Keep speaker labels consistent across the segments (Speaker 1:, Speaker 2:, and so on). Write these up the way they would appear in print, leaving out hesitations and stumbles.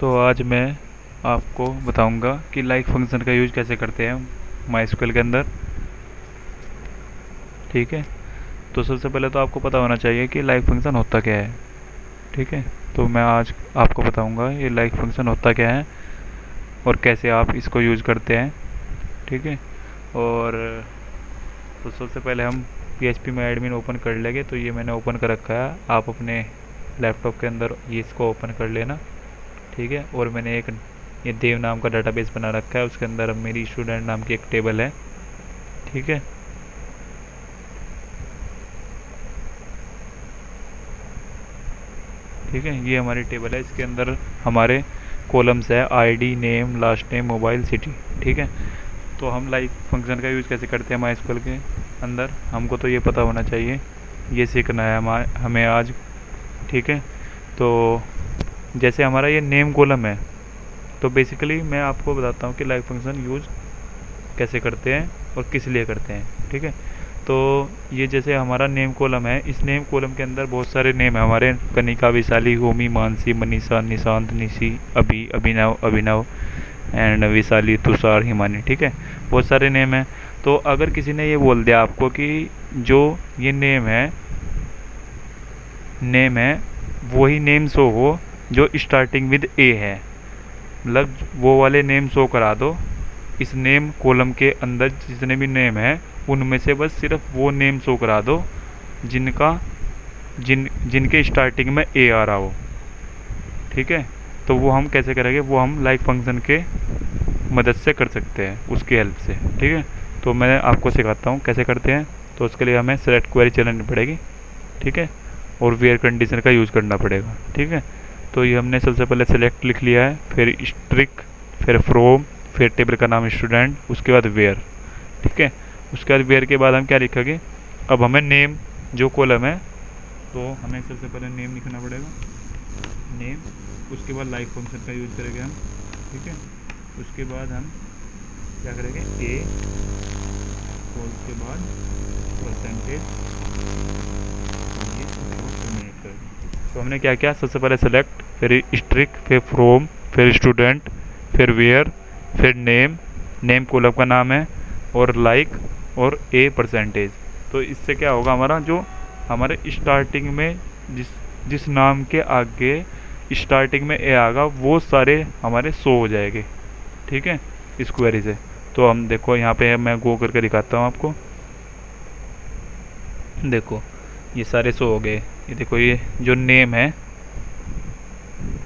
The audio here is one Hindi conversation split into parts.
Speaker 1: तो आज मैं आपको बताऊंगा कि लाइक फंक्शन का यूज कैसे करते हैं माई के अंदर। ठीक है। तो सबसे पहले तो आपको पता होना चाहिए कि लाइक फंक्शन होता क्या है। ठीक है। तो मैं आज आपको बताऊंगा ये लाइक फंक्शन होता क्या है और कैसे आप इसको यूज करते हैं। ठीक है। और तो सबसे पहले हम PHP में एडमिन ओपन कर लेंगे। तो ये मैंने ओपन कर रखा है, आप अपने लैपटॉप के अंदर ये इसको ओपन कर लेना। ठीक है। और मैंने एक ये देव नाम का डाटाबेस बना रखा है, उसके अंदर अब मेरी स्टूडेंट नाम की एक टेबल है। ठीक है। ठीक है, ये हमारी टेबल है। इसके अंदर हमारे कॉलम्स है ID, name, last name, mobile, city. ठीक है। तो हम लाइक फंक्शन का यूज़ कैसे करते हैं माई के अंदर, हमको तो ये पता होना चाहिए, ये सीखना है हमें आज। ठीक है। तो जैसे हमारा ये नेम कॉलम है, तो बेसिकली मैं आपको बताता हूँ कि लाइक फंक्शन यूज़ कैसे करते हैं और किस लिए करते हैं। ठीक है। तो ये जैसे हमारा नेम कॉलम है, इस नेम कॉलम के अंदर बहुत सारे नेम है हमारे, कनिका, विशाली, होमी, मानसी, मनीषा, निशांत, निशी, अभी, अभिनव, अभिनव एंड विशाली, तुषार, हिमानी। ठीक है, बहुत सारे नेम है। तो अगर किसी ने ये बोल दिया आपको कि जो ये नेम है वही नेम शो हो जो स्टार्टिंग विद ए है, मतलब वो वाले नेम शो करा दो। इस नेम कॉलम के अंदर जितने भी नेम है उनमें से बस सिर्फ वो नेम शो करा दो जिनके स्टार्टिंग में ए आ रहा हो। ठीक है। तो वो हम कैसे करेंगे, वो हम लाइक फंक्शन के मदद से कर सकते हैं, उसकी हेल्प से। ठीक है। तो मैं आपको सिखाता हूँ कैसे करते हैं। तो उसके लिए हमें सेलेक्ट क्वेरी चलानी पड़ेगी। ठीक है। और वेयर कंडीशन का यूज़ करना पड़ेगा। ठीक है। तो ये हमने सबसे पहले सेलेक्ट लिख लिया है, फिर स्ट्रिक, फिर फ्रॉम, फिर टेबल का नाम स्टूडेंट, उसके बाद वेयर। ठीक है। उसके बाद वेयर के बाद हम क्या लिखेंगे, अब हमें नेम जो कॉलम है, तो हमें सबसे पहले नेम लिखना पड़ेगा, नेम। उसके बाद लाइक फंक्शन का यूज़ करेंगे हम। ठीक है। उसके बाद हम क्या करेंगे, ए, और उसके बाद परसेंटेज, तो हमने क्या किया, सबसे पहले सेलेक्ट, फिर स्ट्रिक, फिर फ्रॉम, फिर स्टूडेंट, फिर वेयर, फिर नेम कॉलम का नाम है, और लाइक, और ए परसेंटेज। तो इससे क्या होगा, हमारा जो हमारे स्टार्टिंग में जिस नाम के आगे स्टार्टिंग में ए आएगा वो सारे हमारे शो हो जाएंगे। ठीक है, इस क्वेरी से। तो हम देखो यहाँ पे मैं गो करके दिखाता हूँ आपको। देखो ये सारे शो हो गए। ये देखो ये जो नेम है,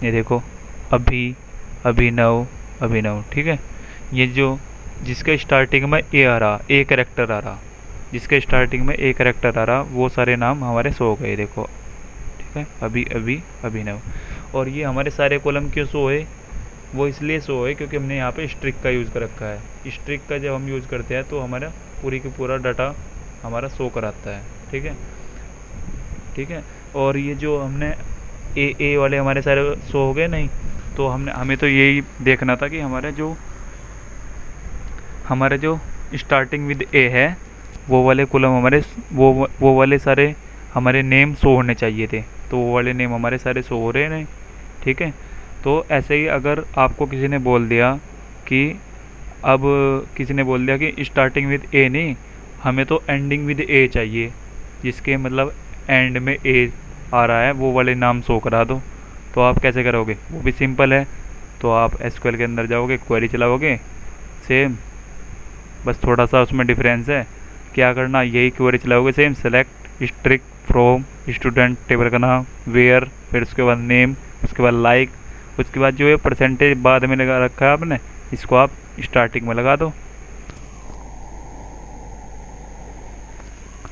Speaker 1: ये देखो अभी, अभिनव, अभिनव। ठीक है। ये जो जिसके स्टार्टिंग में ए आ रहा, ए कैरेक्टर आ रहा, जिसके स्टार्टिंग में ए कैरेक्टर आ रहा, वो सारे नाम हमारे शो हो गए। देखो ठीक है, अभी, अभी, अभिनव। और ये हमारे सारे कॉलम क्यों शो है, वो इसलिए शो है क्योंकि हमने यहाँ पे स्ट्रिक का यूज़ कर रखा है। स्ट्रिक का जब हम यूज़ करते हैं तो हमारा पूरी की पूरा डाटा हमारा शो कराता है। ठीक है। ठीक है। और ये जो हमने ए वाले हमारे सारे शो हो गए नहीं, तो हमें तो यही देखना था कि हमारे जो स्टार्टिंग विद ए है वो वाले कॉलम हमारे वो वाले सारे हमारे नेम शो होने चाहिए थे। तो वो वाले नेम हमारे सारे शो हो रहे नहीं। ठीक है। तो ऐसे ही अगर आपको किसी ने बोल दिया कि अब किसी ने बोल दिया कि स्टार्टिंग विद ए नहीं, हमें तो एंडिंग विद ए चाहिए, जिसके मतलब एंड में ए आ रहा है, वो वाले नाम शो करा दो। तो आप कैसे करोगे, वो भी सिंपल है। तो आप एसक्यूएल के अंदर जाओगे, क्वेरी चलाओगे, सेम, बस थोड़ा सा उसमें डिफरेंस है। क्या करना, यही क्वेरी चलाओगे same, select, string, from, student, table का नाम, वेयर, फिर उसके बाद नेम, उसके बाद लाइक, उसके बाद जो है परसेंटेज बाद में लगा रखा है आपने, इसको आप स्टार्टिंग में लगा दो।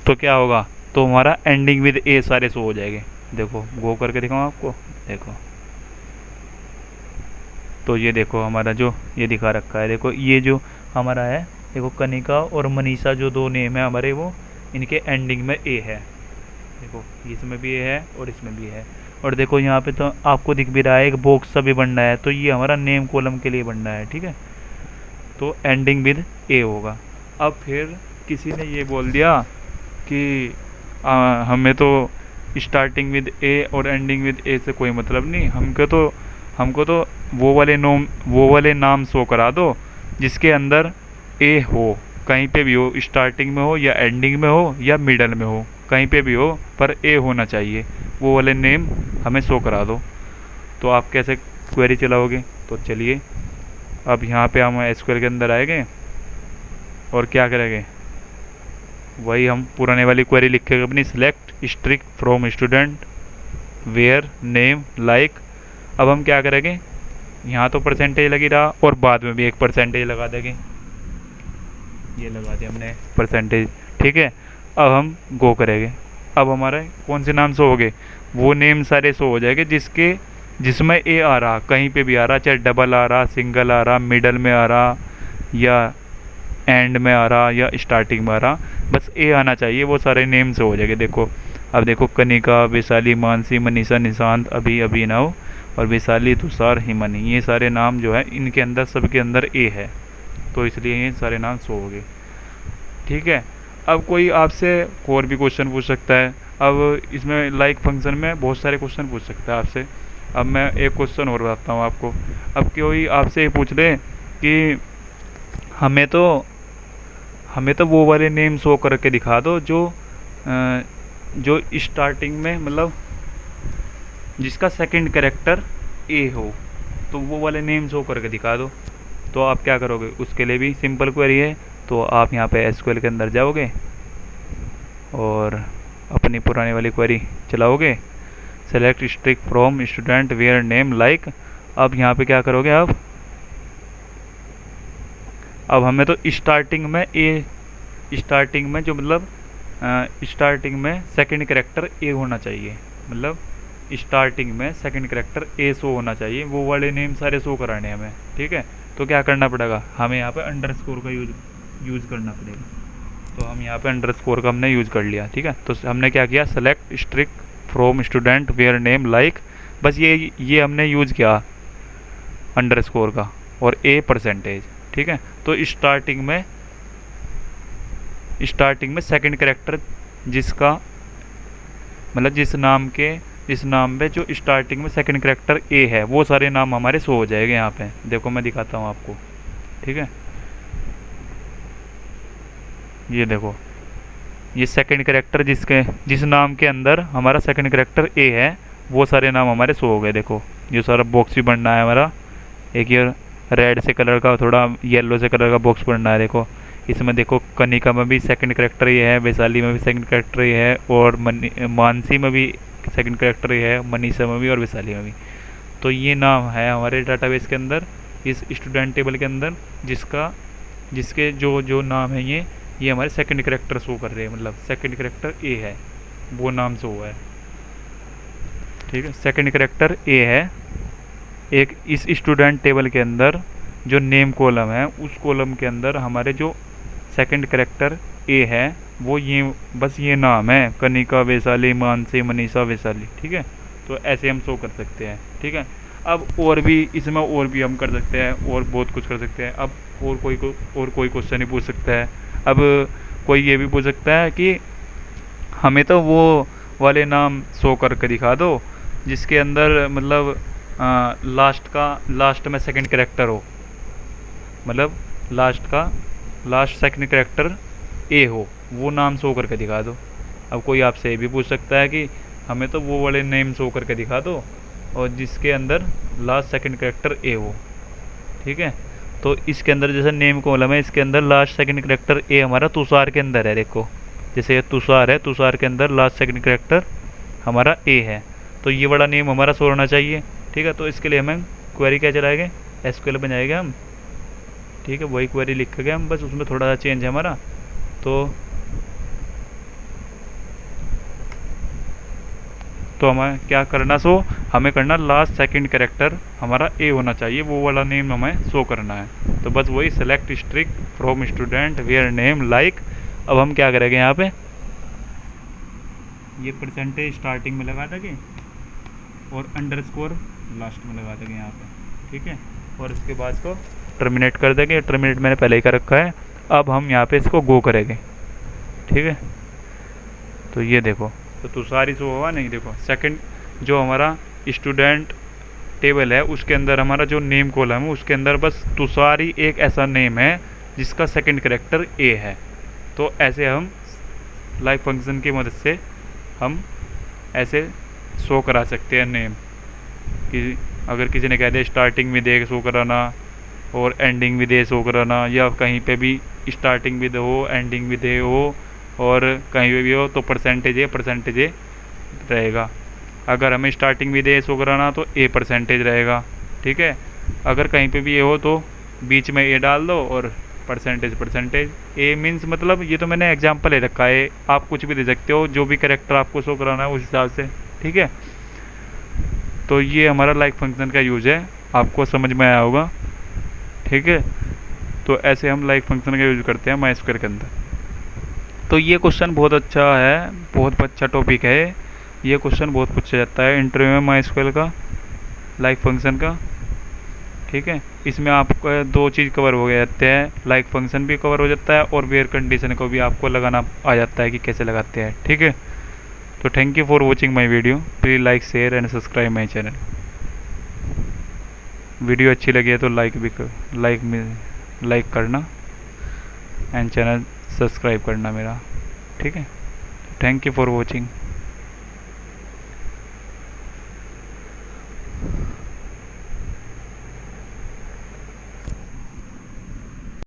Speaker 1: तो क्या होगा, तो हमारा एंडिंग विद ए सारे शो हो जाएंगे। देखो गो करके दिखाऊँ आपको, देखो। तो ये देखो हमारा जो ये दिखा रखा है, देखो ये जो हमारा है, देखो कनिका और मनीषा जो दो नेम है हमारे, वो इनके एंडिंग में ए है। देखो इसमें भी ए है और इसमें भी है। और देखो यहाँ पे तो आपको दिख भी रहा है एक बॉक्स सा भी बन रहा है, तो ये हमारा नेम कॉलम के लिए बन रहा है। ठीक है। तो एंडिंग विद ए होगा। अब फिर किसी ने ये बोल दिया कि हमें तो स्टार्टिंग विद ए और एंडिंग विद ए से कोई मतलब नहीं, हमको तो हमको तो वो वाले नाम शो करा दो जिसके अंदर ए हो, कहीं पे भी हो, स्टार्टिंग में हो या एंडिंग में हो या मिडल में हो, कहीं पे भी हो पर ए होना चाहिए, वो वाले नेम हमें शो करा दो। तो आप कैसे क्वेरी चलाओगे? तो चलिए अब यहाँ पे हम एसक्यूएल के अंदर आएंगे और क्या करेंगे, वही हम पुराने वाली क्वेरी लिखेंगे अपनी, select string from student where name like. अब हम क्या करेंगे, यहाँ तो परसेंटेज लगी रहा और बाद में भी एक परसेंटेज लगा देंगे, ये लगा दिया हमने परसेंटेज, ठीक है। अब हम गो करेंगे, अब हमारे कौन से नाम शो हो गए, वो नेम सारे शो हो जाएंगे जिसमें ए आ रहा, कहीं पे भी आ रहा, चाहे डबल आ रहा, सिंगल आ रहा, मिडल में आ रहा या एंड में आ रहा या स्टार्टिंग में आ रहा, बस ए आना चाहिए, वो सारे नेम से हो जाएंगे। देखो अब देखो, कनिका, वैशाली, मानसी, मनीषा, निशांत, अभी, अभिनव और वैशाली, तुषार, हिमनी, ये सारे नाम जो है इनके अंदर सबके अंदर ए है, तो इसलिए ये सारे नाम शो हो गए, ठीक है। अब कोई आपसे और भी क्वेश्चन पूछ सकता है, अब इसमें लाइक फंक्शन में बहुत सारे क्वेश्चन पूछ सकता है आपसे। अब मैं एक क्वेश्चन और बताता हूँ आपको। अब कोई आपसे ये पूछ ले कि हमें तो वो वाले नेम शो करके दिखा दो जो स्टार्टिंग में, मतलब जिसका सेकंड कैरेक्टर ए हो, तो वो वाले नेम शो करके दिखा दो। तो आप क्या करोगे, उसके लिए भी सिंपल क्वेरी है। तो आप यहाँ पे एसक्यूएल के अंदर जाओगे और अपनी पुरानी वाली क्वेरी चलाओगे, select string from student where name like. अब यहाँ पे क्या करोगे, अब हमें तो स्टार्टिंग में जो मतलब स्टार्टिंग में सेकंड कैरेक्टर ए होना चाहिए, मतलब स्टार्टिंग में सेकंड कैरेक्टर ए शो होना चाहिए, वो वाले नेम सारे शो कराने हमें, ठीक है। तो क्या करना पड़ेगा, हमें यहाँ पे अंडरस्कोर का यूज़ करना पड़ेगा। तो हम यहाँ पे अंडरस्कोर का हमने यूज़ कर लिया, ठीक है। तो हमने क्या किया, select string from student where name like, बस ये हमने यूज़ किया अंडरस्कोर का और ए परसेंटेज, ठीक है। तो स्टार्टिंग में सेकंड कैरेक्टर जिसका, मतलब जिस नाम में जो स्टार्टिंग में सेकंड कैरेक्टर ए है, वो सारे नाम हमारे शो हो जाएंगे यहाँ पे। देखो मैं दिखाता हूँ आपको, ठीक है। ये देखो, ये सेकंड कैरेक्टर जिस नाम के अंदर हमारा सेकंड कैरेक्टर ए है, वो सारे नाम हमारे शो हो गए। देखो ये सारा बॉक्स भी बनना है हमारा, एक ये रेड से कलर का, थोड़ा येलो से कलर का बॉक्स बनना है। देखो इसमें देखो, कनिका में भी सेकंड कैरेक्टर ये है, वैशाली में भी सेकंड कैरेक्टर ये है, और मानसी में भी सेकंड कैरेक्टर ये है, मनीषा में भी और वैशाली में भी। तो ये नाम है हमारे डाटाबेस के अंदर, इस स्टूडेंट टेबल के अंदर, जिसके जो नाम है ये हमारे सेकंड कैरेक्टर शो कर रहे हैं, मतलब सेकंड कैरेक्टर ए है, वो नाम शो हुआ है, ठीक है। सेकंड कैरेक्टर ए है। एक इस स्टूडेंट टेबल के अंदर जो नेम कॉलम है, उस कॉलम के अंदर हमारे जो सेकंड कैरेक्टर ए है, वो बस ये नाम है, कनिका, वैशाली, मानसी, मनीषा, वैशाली, ठीक है। तो ऐसे हम शो कर सकते हैं, ठीक है। अब और भी इसमें और भी हम कर सकते हैं, और बहुत कुछ कर सकते हैं। अब और कोई क्वेश्चन ही पूछ सकता है। अब कोई ये भी पूछ सकता है कि हमें तो वो वाले नाम शो करके दिखा दो जिसके अंदर मतलब लास्ट में सेकंड कैरेक्टर हो, मतलब लास्ट सेकंड कैरेक्टर ए हो, वो नाम शो करके दिखा दो। अब कोई आपसे ये भी पूछ सकता है कि हमें तो वो वाले नेम शो करके दिखा दो और जिसके अंदर लास्ट सेकंड कैरेक्टर ए हो, ठीक है। तो इसके अंदर जैसे नेम कॉलम है, इसके अंदर लास्ट सेकंड कैरेक्टर ए हमारा तुषार के अंदर है। देखो जैसे ये तुषार है, तुषार के अंदर लास्ट सेकंड कैरेक्टर हमारा ए है, तो ये बड़ा नेम हमारा शो होना चाहिए, ठीक है। तो इसके लिए हमें क्वेरी क्या चलाएंगे, एसक्यूएल में जाएंगे हम, ठीक है। वही क्वेरी लिख के हम, बस उसमें थोड़ा सा चेंज है हमारा। तो हमें क्या करना, हमें करना लास्ट सेकंड कैरेक्टर हमारा ए होना चाहिए, वो वाला नेम हमें शो करना है। तो बस वही select string from student where name like. अब हम क्या करेंगे, यहाँ पे ये परसेंटेज स्टार्टिंग में लगा देंगे और अंडरस्कोर लास्ट में लगा देंगे यहाँ पे, ठीक है। और उसके बाद इसको टर्मिनेट कर देंगे। टर्मिनेट मैंने पहले ही कर रखा है। अब हम यहाँ पे इसको गो करेंगे, ठीक है। तो ये देखो, तो तुषार ही शो होगा नहीं। देखो सेकंड जो हमारा स्टूडेंट टेबल है उसके अंदर हमारा जो नेम कॉलम है उसके अंदर बस तुषारी एक ऐसा नेम है जिसका सेकंड कैरेक्टर ए है। तो ऐसे हम लाइक फंक्शन की मदद से हम ऐसे शो करा सकते हैं नेम कि अगर किसी ने कह दिया स्टार्टिंग में दे शो कराना और एंडिंग भी दे शो कराना, या कहीं पे भी स्टार्टिंग भी हो एंडिंग भी दे हो और कहीं पे भी हो तो परसेंटेज ए रहेगा। अगर हमें स्टार्टिंग भी दे शो कराना तो ए परसेंटेज रहेगा, ठीक है। अगर कहीं पे भी ये हो तो बीच में ए डाल दो और परसेंटेज ए मीन्स मतलब ये तो मैंने एग्जांपल ले रखा है, आप कुछ भी दे सकते हो जो भी कैरेक्टर आपको शो कराना है उस हिसाब से, ठीक है। तो ये हमारा लाइक फंक्शन का यूज़ है, आपको समझ में आया होगा, ठीक है। तो ऐसे हम लाइक फंक्शन का यूज़ करते हैं माइस्क्वेयर के अंदर। तो ये क्वेश्चन बहुत अच्छा है, बहुत अच्छा टॉपिक है, ये क्वेश्चन बहुत पूछा जाता है इंटरव्यू में माइस्क्वेयर का, लाइक फंक्शन का, ठीक है। इसमें आपको दो चीज़ कवर हो जाते हैं, लाइक फंक्शन भी कवर हो जाता है और वेयर कंडीशन को भी आपको लगाना आ जाता है कि कैसे लगाते हैं, ठीक है। तो thank you for watching my video, please like share and subscribe my channel. Video अच्छी लगी है तो लाइक करना एंड चैनल सब्सक्राइब करना मेरा, ठीक है। Thank you for watching.